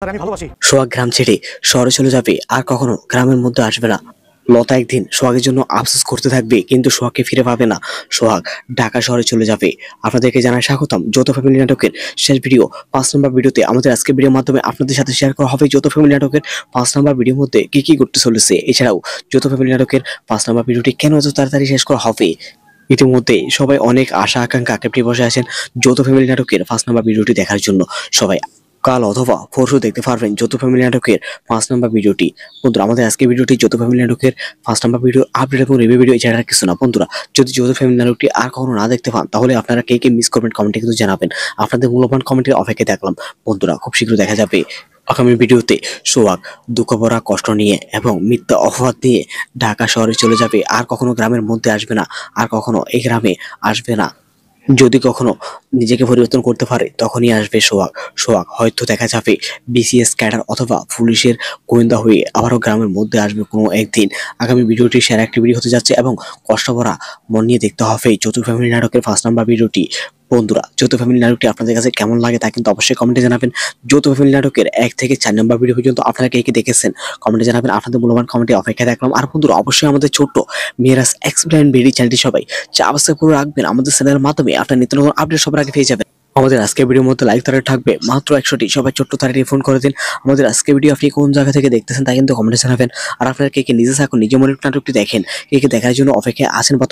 আর আমি ভালোবাসি। সোহাগ গ্রাম ছেড়ে শহরে চলে যাবে, আর কখনো গ্রামের মধ্যে আসবে না। লতা একদিন সোহাগের জন্য আফসোস করতে থাকবে, কিন্তু সোহাগকে ফিরে পাবে না। সোহাগ ঢাকা শহরে চলে যাবে। আপনাদেরকে জানাই স্বাগতম যৌথ ফ্যামিলি নাটকের শেষ ভিডিও 5 নম্বর ভিডিওতে। আমাদের আজকের ভিডিওর মাধ্যমে আপনাদের সাথে শেয়ার করা হবে যৌথ ফ্যামিলি নাটকের 5 নম্বর ভিডিওর মধ্যে কি কি করতে চলেছে। এছাড়াও যৌথ ফ্যামিলি নাটকের 5 নম্বর ভিডিওটি কেন এত তাড়াতাড়ি শেষ করা হবে। ইতিমধ্যে সবাই অনেক আশা আকাঙ্ক্ষা কেটে বসে আছেন যৌথ ফ্যামিলি নাটকের 5 নম্বর ভিডিওটি দেখার জন্য। সবাই কাল অথবা পরশু দেখতে পারবেন যৌথ ফ্যামিলি নাটকের 5 নম্বর ভিডিওটি। বন্ধুরা, আমাদের আজকে ভিডিওটি যৌথ ফ্যামিলি নাটকের 5 নম্বর ভিডিও আপডেট এবং রিভিউ ভিডিও এছাড়া আর কিছু না। বন্ধুরা, যদি যৌথ ফ্যামিলি নাটকটি আর কখনো না দেখতে পান, তাহলে আপনারা কে কে মিস করবেন কমেন্টে কিন্তু জানাবেন। আপনাদের মূল্যবান কমেন্টের অপেক্ষায় থাকলাম। বন্ধুরা, খুব শীঘ্র দেখা যাবে আগামী ভিডিওতে সোহাগ দুঃখ ভরা কষ্ট নিয়ে এবং মিথ্যা অপবাদ নিয়ে ঢাকা শহরে চলে যাবে, আর কখনো গ্রামের মধ্যে আসবে না, আর কখনো এই গ্রামে আসবে না। যদি কখনো নিজেকে পরিবর্তন করতে পারে তখনই আসবে সোহাগ। সোহাগ হয়তো দেখা যাবে বিসিএস ক্যাডার অথবা পুলিশের গোয়েন্দা হয়ে আবারও গ্রামের মধ্যে আসবে কোনো একদিন। আগামী ভিডিওটি সেরা একটি ভিডিও হতে যাচ্ছে এবং কষ্ট ভরা মন নিয়ে দেখতে হবে যৌথ ফ্যামিলি নাটকের 5 নম্বর ভিডিওটি। বন্ধুরা, যৌথ ফ্যামিলি নাটকটি আপনাদের কাছে কেমন লাগে তা কিন্তু অবশ্যই কমেন্টে জানাবেন। যৌথ ফ্যামিলি নাটকের 1 থেকে 4 নম্বর ভিডিও পর্যন্ত আপনারা কে কে দেখেছেন কমেন্টে জানাবেন। আপনাদের মূল্যবান কমেন্টে অপেক্ষায় থাকলাম। আর বন্ধুরা, অবশ্যই আমাদের ছোট্ট মেয়েরাস এক্সপ্লেন ভিডিও চ্যানেলটি সবাই সাবস্ক্রাইব করে রাখবেন। আমাদের চ্যানেলের মাধ্যমে আপনার নিত্য নতুন আপডেট সবার আগে পেয়ে যাবেন। আমাদের আজকের ভিডিওর মধ্যে লাইক তারা থাকবে মাত্র 100টি। সবাই ছোট্ট তাড়াতাড়ি ফোন করে দিন। আমাদের আজকের ভিডিও আপনি কোন জায়গা থেকে দেখতেছেন তা কিন্তু কমেন্টে জানাবেন। আর আপনারা কে কে নিজে থাকুন নিজে মনের নাটকটি দেখেন, কে কে দেখার জন্য অপেক্ষায় আছেন বা